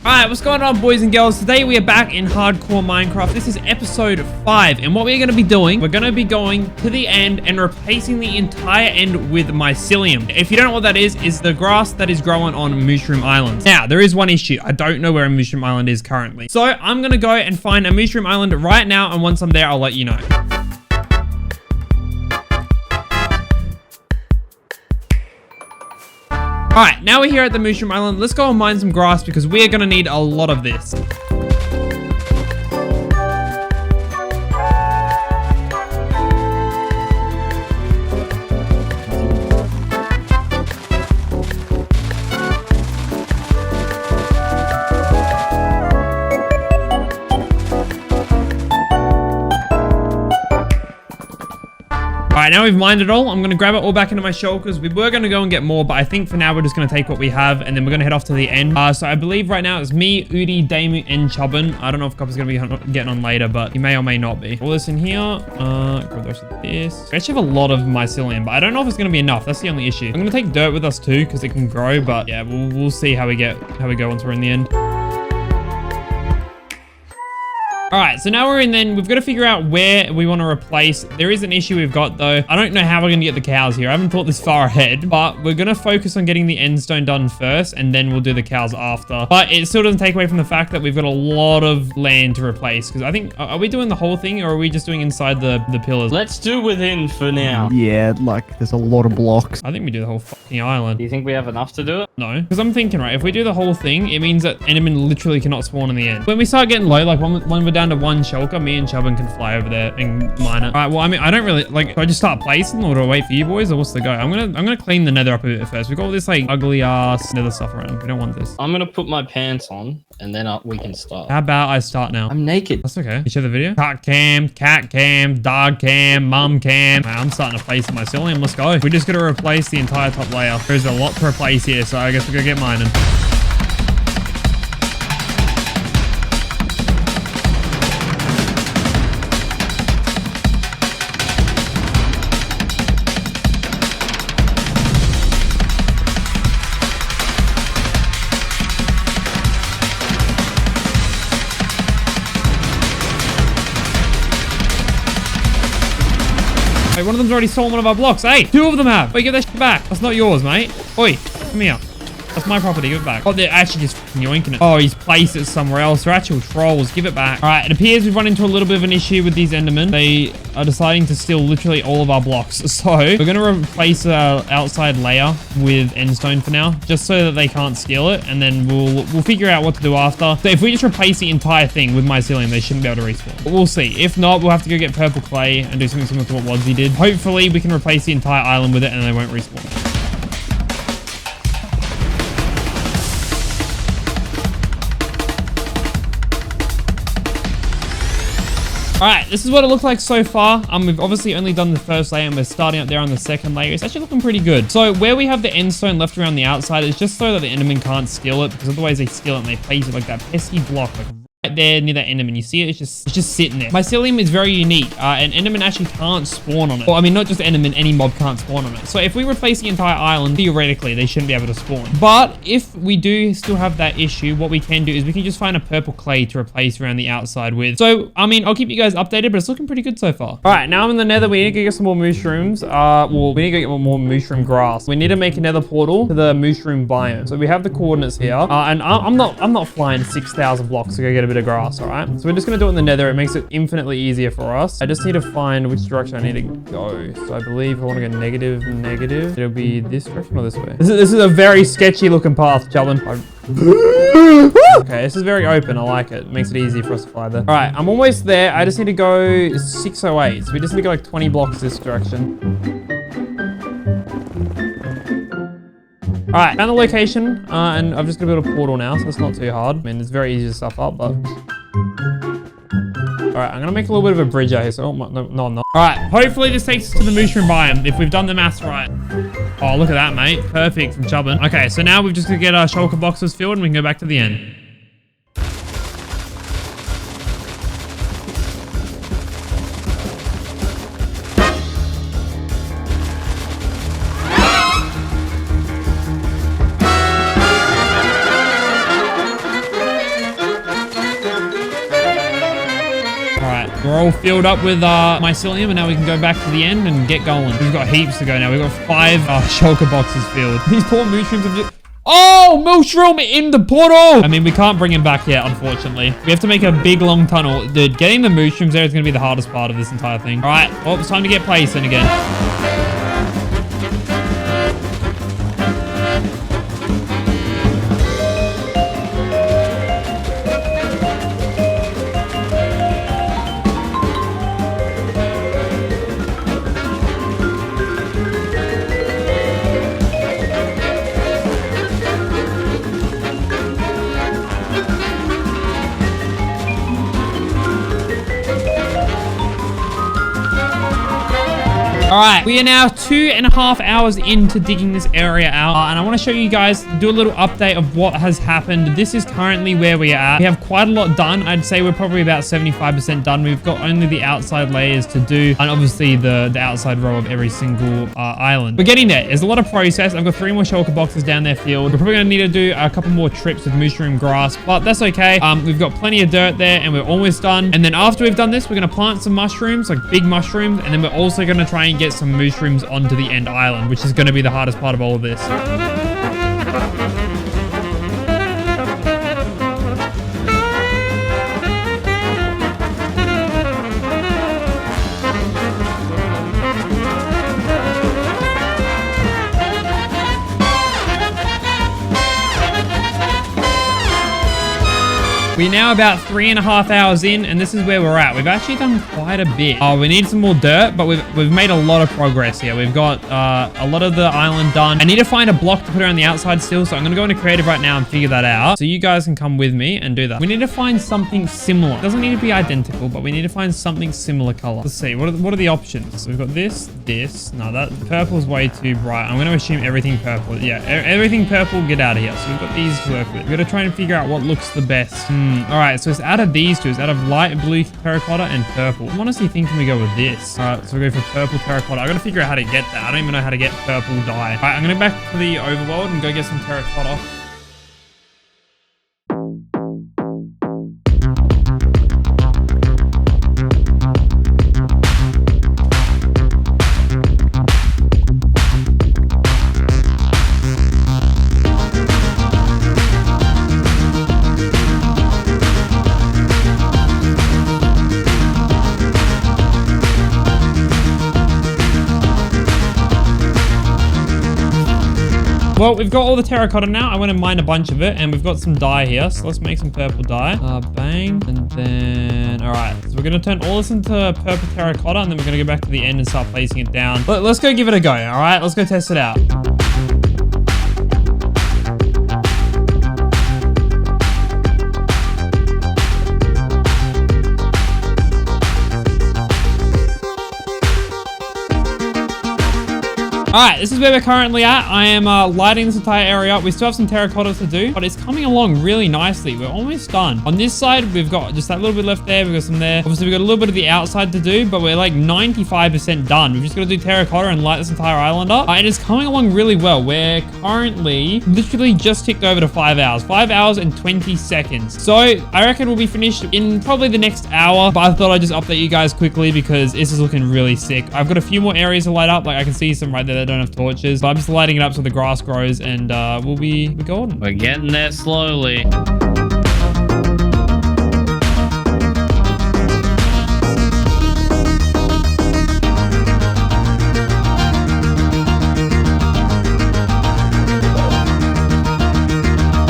Alright, what's going on, boys and girls? Today we are back in hardcore Minecraft. This is episode 5, and what we're going to be doing, we're going to be going to the end and replacing the entire end with mycelium. If you don't know what that is the grass that is growing on Mushroom Island. Now, there is one issue. I don't know where Mushroom Island is currently. So, I'm going to go and find a Mushroom Island right now, and once I'm there, I'll let you know. Alright, now we're here at the Mushroom Island. Let's go and mine some grass because we are going to need a lot of this. Alright, now we've mined it all. I'm going to grab it all back into my shulkers. We were going to go and get more, but I think for now we're just going to take what we have, and then we're going to head off to the end. So I believe right now it's me, Udi, Damu, and Chubbin. I don't know if Copper's going to be getting on later, but he may or may not be. All this in here. Grab the rest of this. We actually have a lot of mycelium, but I don't know if it's going to be enough. That's the only issue. I'm going to take dirt with us too, because it can grow, but yeah, we'll see how we go once we're in the end. Alright, so now we're in then. We've got to figure out where we want to replace. There is an issue we've got though. I don't know how we're going to get the cows here. I haven't thought this far ahead, but we're going to focus on getting the end stone done first, and then we'll do the cows after. But it still doesn't take away from the fact that we've got a lot of land to replace, because I think, are we doing the whole thing, or are we just doing inside the pillars? Let's do within for now. Yeah, like there's a lot of blocks. I think we do the whole fucking island. Do you think we have enough to do it? No, because I'm thinking, right, if we do the whole thing, it means that Enderman literally cannot spawn in the end. When we start getting low, like when we're down to one shulker, me and Chubbin can fly over there and mine it. All right, well, I mean, I don't really, like, do I just start placing, or do I wait for you boys, or what's the go? I'm gonna clean the nether up a bit first. We've got all this, like, ugly ass nether stuff around. We don't want this. I'm gonna put my pants on, and then we can start. How about I start now? I'm naked. That's okay. You share the video? Cat cam, dog cam, mum cam. Right, I'm starting to place mycelium. Let's go. We just gotta replace the entire top layer. There's a lot to replace here, so I guess we're gonna get mining. Wait, one of them's already stolen one of our blocks. Hey, 2 of them have. Wait, give that shit back. That's not yours, mate. Oi, come here. That's my property. Give it back. Oh, they're actually just yoinking it. Oh, he's placed it somewhere else. They're actual trolls. Give it back. All right, it appears we've run into a little bit of an issue with these Endermen. They are deciding to steal literally all of our blocks. So we're going to replace our outside layer with endstone for now, just so that they can't steal it. And then we'll figure out what to do after. So if we just replace the entire thing with mycelium, they shouldn't be able to respawn. But we'll see. If not, we'll have to go get purple clay and do something similar to what Wodsy did. Hopefully, we can replace the entire island with it and they won't respawn. Alright, this is what it looks like so far. We've obviously only done the first layer and we're starting up there on the second layer. It's actually looking pretty good. So where we have the endstone left around the outside is just so that the Enderman can't steal it, because otherwise they steal it and they place it like that pesky block, like right there near that Enderman. You see it? It's just sitting there. Mycelium is very unique, and Enderman actually can't spawn on it. Well, I mean, not just Enderman, any mob can't spawn on it. So if we replace the entire island, theoretically, they shouldn't be able to spawn. But if we do still have that issue, what we can do is we can just find a purple clay to replace around the outside with. So, I mean, I'll keep you guys updated, but it's looking pretty good so far. All right, now I'm in the nether. We need to go get some more mushrooms. Well, we need to go get more mushroom grass. We need to make another portal to the mushroom biome. So we have the coordinates here, and I'm not flying 6,000 blocks to go get a bit of grass. All right. So we're just going to do it in the nether. It makes it infinitely easier for us. I just need to find which direction I need to go. So I believe I want to go negative. It'll be this direction or this way. This is a very sketchy looking path, Chubbin. Okay, this is very open. I like it. It makes it easy for us to fly there. All right, I'm almost there. I just need to go 608. So we just need to go like 20 blocks this direction. All right, found the location, and I've just got to build a portal now, so it's not too hard. I mean, it's very easy to stuff up, but... All right, I'm going to make a little bit of a bridge out here, so... No, I'm not. All right, hopefully this takes us to the mushroom biome, if we've done the maths right. Oh, look at that, mate. Perfect from Chubbin. Okay, so now we've just got to get our shulker boxes filled, and we can go back to the end. We're all filled up with mycelium, and now we can go back to the end and get going. We've got heaps to go now. We've got 5 shulker boxes filled. These poor mushrooms have just... Oh, mushroom in the portal. I mean, we can't bring him back yet, unfortunately. We have to make a big, long tunnel. Dude, getting the mushrooms there is going to be the hardest part of this entire thing. All right. Well, it's time to get placing again. All right, we are now 2.5 hours into digging this area out, and I want to show you guys, do a little update of what has happened. This is currently where we are at. We have quite a lot done. I'd say we're probably about 75% done. We've got only the outside layers to do, and obviously the outside row of every single island. We're getting there. There's a lot of process. I've got 3 more shulker boxes down there filled. We're probably going to need to do a couple more trips with mushroom grass, but that's okay. We've got plenty of dirt there, and we're almost done. And then after we've done this, we're going to plant some mushrooms, like big mushrooms, and then we're also going to try and get some mushrooms onto the end island, which is going to be the hardest part of all of this. We're now about 3.5 hours in, and this is where we're at. We've actually done quite a bit. Oh, we need some more dirt, but we've made a lot of progress here. We've got a lot of the island done. I need to find a block to put around the outside still, so I'm going to go into creative right now and figure that out. So you guys can come with me and do that. We need to find something similar. It doesn't need to be identical, but we need to find something similar color. Let's see. What are the options? So we've got this. No, that purple is way too bright. I'm going to assume everything purple. Yeah, everything purple, get out of here. So we've got these to work with. We've got to try and figure out what looks the best. All right, so it's out of these two. It's out of light blue terracotta and purple. I'm honestly thinking we go with this. All right, so we go for purple terracotta. I got to figure out how to get that. I don't even know how to get purple dye. All right, I'm going to go back to the overworld and go get some terracotta. Well, we've got all the terracotta now. I want to mine a bunch of it, and we've got some dye here. So let's make some purple dye. Bang. And then, all right. So we're going to turn all this into purple terracotta, and then we're going to go back to the end and start placing it down. Let's go give it a go, all right? Let's go test it out. All right, this is where we're currently at. I am lighting this entire area up. We still have some terracotta to do, but it's coming along really nicely. We're almost done. On this side, we've got just that little bit left there. We've got some there. Obviously, we've got a little bit of the outside to do, but we're like 95% done. We've just got to do terracotta and light this entire island up. And it's coming along really well. We're currently literally just ticked over to 5 hours. 5 hours and 20 seconds. So I reckon we'll be finished in probably the next hour, but I thought I'd just update you guys quickly because this is looking really sick. I've got a few more areas to light up. Like I can see some right there that don't have torches, but I'm just lighting it up so the grass grows, and we'll be golden. We're getting there slowly.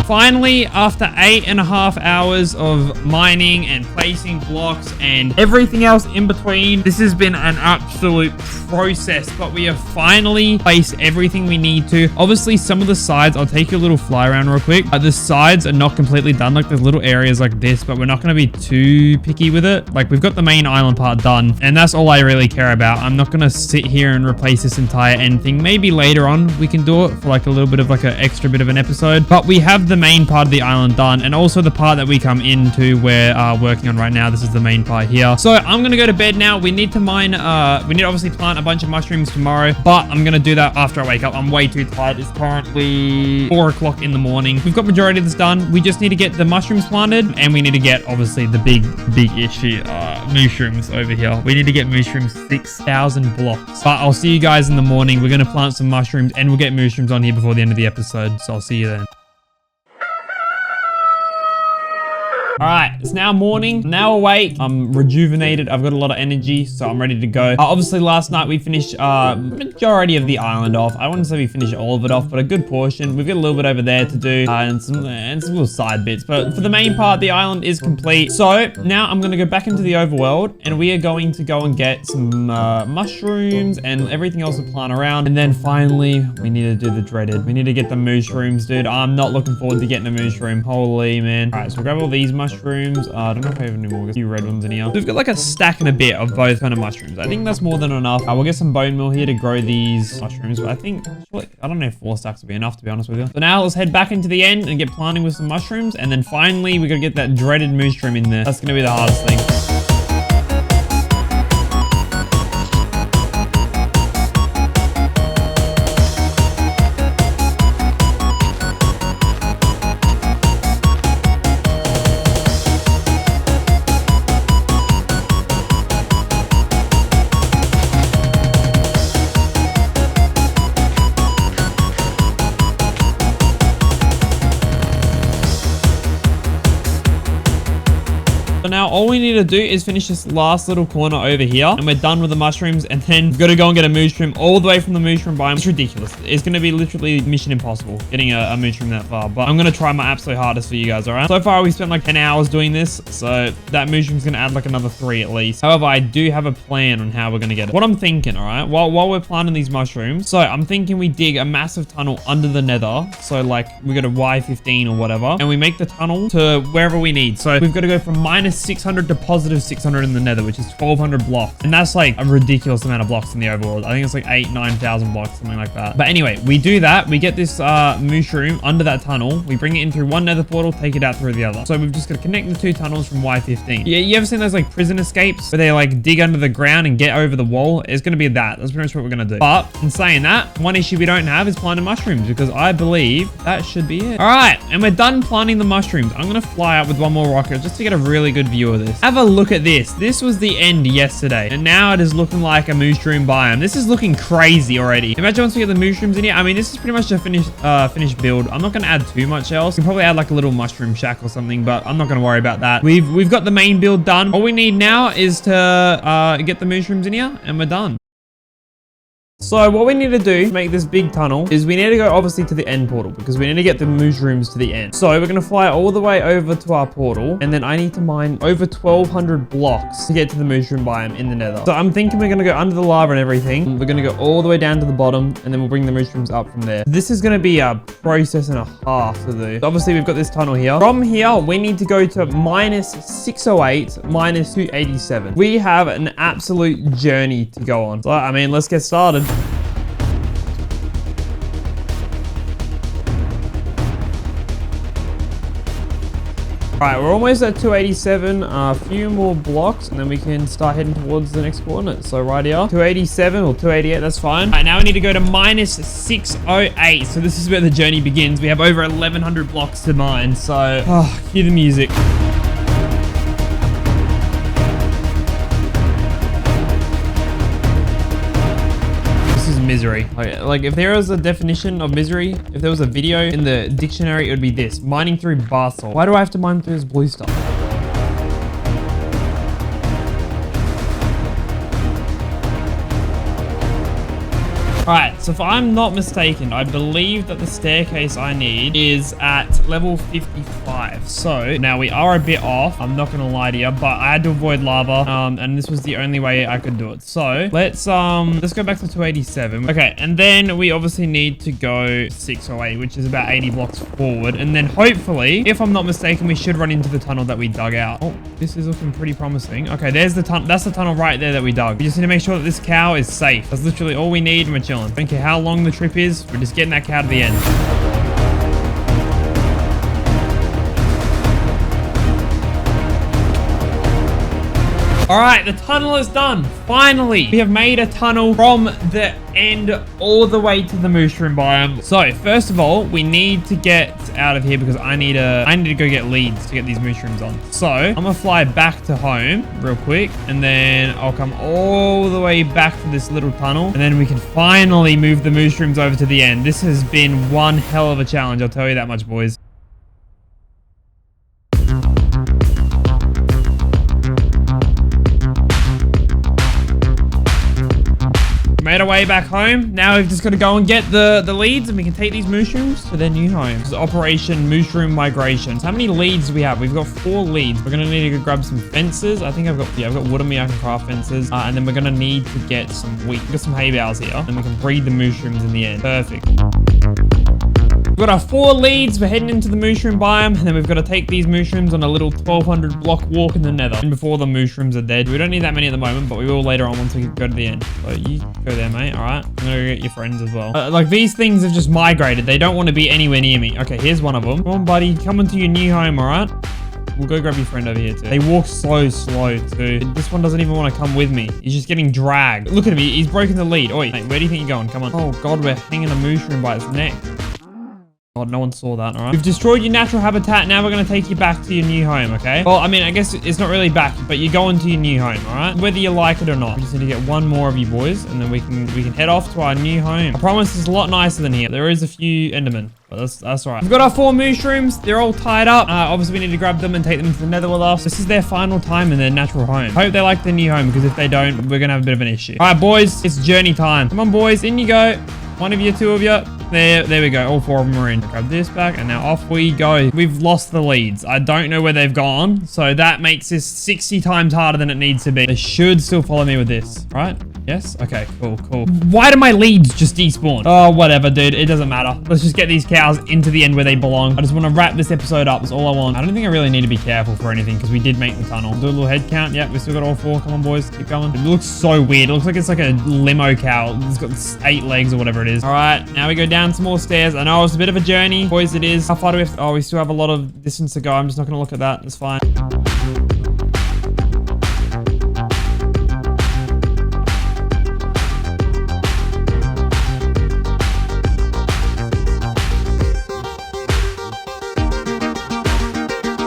Finally, after 8.5 hours of mining and placing blocks and everything else in between, this has been an absolute process, but we have finally placed everything we need to. Obviously, some of the sides, I'll take you a little fly around real quick. The sides are not completely done. Like there's little areas like this, but we're not going to be too picky with it. Like we've got the main island part done, and that's all I really care about. I'm not going to sit here and replace this entire end thing. Maybe later on we can do it for like a little bit of like an extra bit of an episode, but we have the main part of the island done, and also the part that we come into we're working on right now. This is the main part here. So I'm gonna go to bed now. We need to mine, we need to obviously plant a bunch of mushrooms tomorrow, but I'm gonna do that after I wake up. I'm way too tired. It's currently 4 o'clock in the morning. We've got majority of this done. We just need to get the mushrooms planted, and we need to get obviously the big issue, mushrooms over here. We need to get mushrooms 6,000 blocks. But I'll see you guys in the morning. We're gonna plant some mushrooms, and we'll get mushrooms on here before the end of the episode. So I'll see you then. All right, it's now morning. I'm now awake. I'm rejuvenated. I've got a lot of energy, so I'm ready to go. Obviously, last night we finished majority of the island off. I wouldn't say we finished all of it off, but a good portion. We've got a little bit over there to do and some little side bits. But for the main part, the island is complete. So now I'm going to go back into the overworld, and we are going to go and get some mushrooms and everything else to plant around. And then finally, we need to do the dreaded. We need to get the mooshrooms, dude. I'm not looking forward to getting a mooshroom. Holy man. All right, so we'll grab all these mushrooms. I don't know if I have any more. There's a few red ones in here. So we've got like a stack and a bit of both kind of mushrooms. I think that's more than enough. We'll get some bone meal here to grow these mushrooms, but I think, I don't know if 4 stacks will be enough, to be honest with you. So now let's head back into the end and get planting with some mushrooms. And then finally, we got to get that dreaded mooshroom in there. That's going to be the hardest thing. So now all we need to do is finish this last little corner over here, and we're done with the mushrooms, and then we've got to go and get a mooshroom all the way from the mooshroom biome. It's ridiculous. It's going to be literally mission impossible getting a mooshroom that far, but I'm going to try my absolute hardest for you guys, all right? So far, we spent like 10 hours doing this, so that mooshroom's going to add like another 3 at least. However, I do have a plan on how we're going to get it. What I'm thinking, all right, while we're planting these mushrooms, so I'm thinking we dig a massive tunnel under the nether, so like we got a Y15 or whatever, and we make the tunnel to wherever we need. So we've got to go from minus 600 to positive 600 in the nether, which is 1,200 blocks. And that's like a ridiculous amount of blocks in the overworld. I think it's like 9,000 blocks, something like that. But anyway, we do that. We get this mooshroom under that tunnel. We bring it in through one nether portal, take it out through the other. So we've just got to connect the 2 tunnels from Y15. Yeah, you ever seen those like prison escapes where they like dig under the ground and get over the wall? It's going to be that. That's pretty much what we're going to do. But in saying that, one issue we don't have is planting mushrooms, because I believe that should be it. All right, and we're done planting the mushrooms. I'm going to fly out with one more rocket just to get a really good view of this. Have a look at this. This was the end yesterday, and now it is looking like a mooshroom biome. This is looking crazy already. Imagine once we get the mushrooms in here. I mean, this is pretty much a finished build. I'm not going to add too much else. We can probably add like a little mushroom shack or something, but I'm not going to worry about that. We've got the main build done. All we need now is to get the mushrooms in here, and we're done. So what we need to do to make this big tunnel is we need to go obviously to the end portal, because we need to get the mooshrooms to the end. So we're going to fly all the way over to our portal, and then I need to mine over 1,200 blocks to get to the mooshroom biome in the nether. So I'm thinking we're going to go under the lava and everything. We're going to go all the way down to the bottom, and then we'll bring the mooshrooms up from there. This is going to be a process and a half to do. So obviously we've got this tunnel here. From here, we need to go to minus 608, minus 287. We have an absolute journey to go on. So I mean, let's get started. All right, we're almost at 287, a few more blocks, and then we can start heading towards the next coordinate. So right here, 287 or 288, that's fine. All right, now we need to go to minus 608. So this is where the journey begins. We have over 1,100 blocks to mine, so cue the music. Misery. Like if there was a definition of misery, if there was a video in the dictionary, it would be this: mining through basalt. Why do I have to mine through this blue stuff? All right, so if I'm not mistaken, I believe that the staircase I need is at level 55. So now we are a bit off. I'm not gonna lie to you, but I had to avoid lava, and this was the only way I could do it. So let's go back to 287. Okay, and then we obviously need to go 608, which is about 80 blocks forward, and then hopefully, if I'm not mistaken, we should run into the tunnel that we dug out. Oh, this is looking pretty promising. Okay, there's the tunnel. That's the tunnel right there that we dug. We just need to make sure that this cow is safe. That's literally all we need, and we're chilling. I don't care how long the trip is. We're just getting that cow to the end. All right, the tunnel is done. Finally, we have made a tunnel from the end all the way to the mushroom biome. So first of all, we need to get out of here because I need to go get leads to get these mushrooms on. So I'm gonna fly back to home real quick, and then I'll come all the way back to this little tunnel, and then we can finally move the mushrooms over to the end. This has been one hell of a challenge, I'll tell you that much, boys. Made our way back home. Now we've just got to go and get the leads, and we can take these mushrooms to their new home. This is Operation Mushroom Migration. So how many leads do we have? We've got 4 leads. We're gonna need to go grab some fences. I think I've got wood on me. I can craft fences, and then we're gonna need to get some wheat. We've got some hay bales here, and we can breed the mushrooms in the end. Perfect. We've got our 4 leads. We're heading into the mushroom biome, and then we've got to take these mushrooms on a little 1200 block walk in the nether. And before the mushrooms are dead, we don't need that many at the moment, but we will later on once we go to the end. So you go there, mate. All right. I'm going to go get your friends as well. Like, these things have just migrated. They don't want to be anywhere near me. Okay, here's one of them. Come on, buddy. Come into your new home, all right? We'll go grab your friend over here too. They walk so slow too. This one doesn't even want to come with me. He's just getting dragged. Look at him. He's broken the lead. Oi, mate, where do you think you're going? Come on. Oh, God, we're hanging a mushroom by its neck. God, no one saw that, all right? We've destroyed your natural habitat. Now we're going to take you back to your new home, okay? Well, I mean, I guess it's not really back, but you're going to your new home, all right? Whether you like it or not. We just need to get one more of you boys, and then we can head off to our new home. I promise it's a lot nicer than here. There is a few Endermen, but that's all right. We've got our 4 mushrooms. They're all tied up. Obviously, we need to grab them and take them to the nether with us. This is their final time in their natural home. Hope they like their new home, because if they don't, we're going to have a bit of an issue. All right, boys, it's journey time. Come on, boys, in you go. One of you, 2 of you. There we go. All 4 of them are in. Grab this back, and now off we go. We've lost the leads. I don't know where they've gone, so that makes this 60 times harder than it needs to be. They should still follow me with this, right? Yes? Okay, cool. Why do my leads just despawn? Oh, whatever, dude. It doesn't matter. Let's just get these cows into the end where they belong. I just want to wrap this episode up. That's all I want. I don't think I really need to be careful for anything because we did make the tunnel. Do a little head count. Yep, we still got all 4. Come on, boys. Keep going. It looks so weird. It looks like it's like a limo cow. It's got 8 legs or whatever it is. All right, now we go down some more stairs. I know it's a bit of a journey. Boys, it is. How far do we have to... Oh, we still have a lot of distance to go. I'm just not going to look at that. It's fine.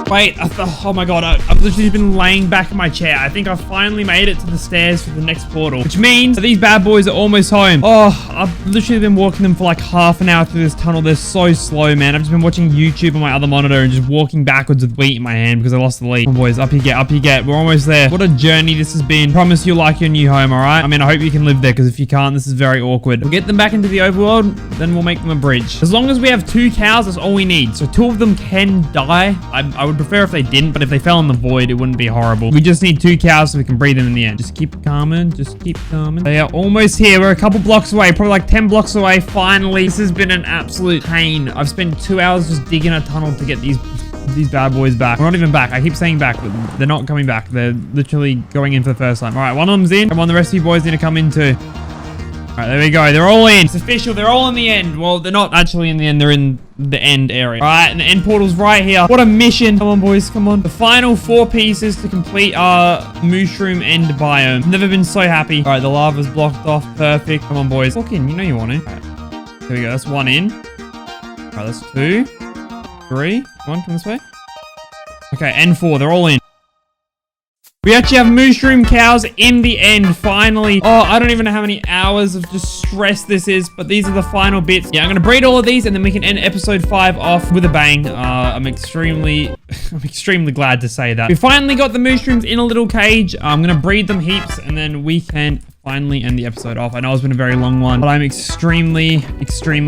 Wait, oh my God, I've literally been laying back in my chair. I think I've finally made it to the stairs for the next portal, which means that these bad boys are almost home. Oh, I've literally been walking them for like half an hour through this tunnel. They're so slow, man. I've just been watching YouTube on my other monitor and just walking backwards with wheat in my hand because I lost the lead. Come on, boys, up you get. We're almost there. What a journey this has been. Promise you'll like your new home, all right? I mean, I hope you can live there because if you can't, this is very awkward. We'll get them back into the overworld, then we'll make them a bridge. As long as we have 2 cows, that's all we need. So 2 of them can die. I would prefer if they didn't, but if they fell in the void, it wouldn't be horrible. We just need 2 cows so we can breed them in the end. Just keep coming. They are almost here. We're a couple blocks away, probably like 10 blocks away. Finally, this has been an absolute pain. I've spent 2 hours just digging a tunnel to get these bad boys back. We're not even back. I keep saying back, but they're not coming back. They're literally going in for the first time. All right, one of them's in. Come on, the rest of you boys need to come in too. All right, there we go. They're all in. It's official. They're all in the end. Well, they're not actually in the end. They're in the end area. All right, and the end portal's right here. What a mission. Come on, boys. Come on. The final 4 pieces to complete our mushroom end biome. Never been so happy. All right, the lava's blocked off. Perfect. Come on, boys. Walk in. You know you want to. All right. There we go. That's 1 in. All right, that's 2, 3. Come this way. Okay, and 4. They're all in. We actually have mushroom cows in the end, finally. Oh, I don't even know how many hours of just stress this is, but these are the final bits. Yeah, I'm going to breed all of these, and then we can end episode 5 off with a bang. I'm extremely glad to say that. We finally got the mushrooms in a little cage. I'm going to breed them heaps, and then we can finally end the episode off. I know it's been a very long one, but I'm extremely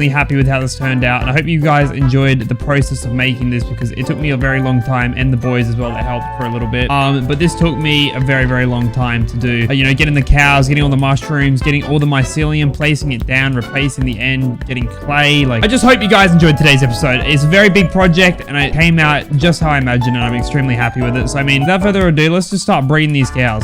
happy with how this turned out. And I hope you guys enjoyed the process of making this because it took me a very long time, and the boys as well that helped for a little bit. But this took me a very long time to do. You know, getting the cows, getting all the mushrooms, getting all the mycelium, placing it down, replacing the end, getting clay. Like, I just hope you guys enjoyed today's episode. It's a very big project, and it came out just how I imagined, and I'm extremely happy with it. So, I mean, without further ado, let's just start breeding these cows.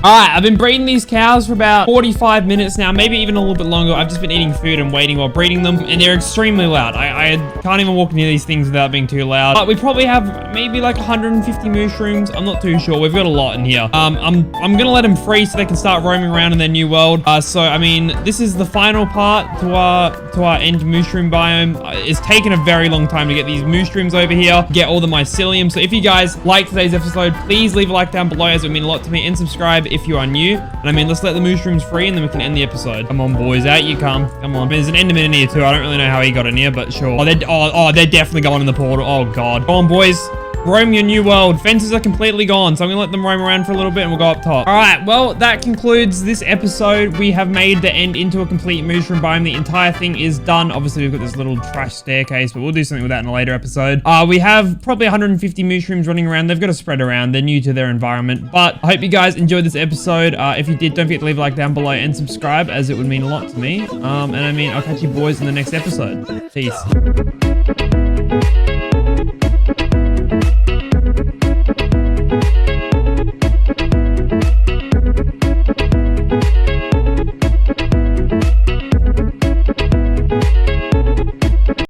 All right, I've been breeding these cows for about 45 minutes now, maybe even a little bit longer. I've just been eating food and waiting while breeding them, and they're extremely loud. I can't even walk near these things without being too loud. But we probably have maybe like 150 mushrooms. I'm not too sure. We've got a lot in here. I'm gonna let them free so they can start roaming around in their new world. So I mean, this is the final part to our end mushroom biome. It's taken a very long time to get these mushrooms over here, get all the mycelium. So if you guys like today's episode, please leave a like down below, as it would mean a lot to me, and subscribe if you are new. And I mean, let's let the mushrooms free and then we can end the episode. Come on, boys, out you come. Come on. There's an enderman in here too. I don't really know how he got in here, but sure. Oh, they're definitely going in the portal. Oh god. Go on, boys. Roam your new world. Fences are completely gone, so I'm gonna let them roam around for a little bit and we'll go up top. All right, well, that concludes this episode. We have made the end into a complete mushroom biome. The entire thing is done. Obviously, we've got this little trash staircase, but we'll do something with that in a later episode. We have probably 150 mushrooms running around. They've got to spread around. They're new to their environment, but I hope you guys enjoyed this episode. If you did, don't forget to leave a like down below and subscribe, as it would mean a lot to me. And I mean, I'll catch you boys in the next episode. Peace.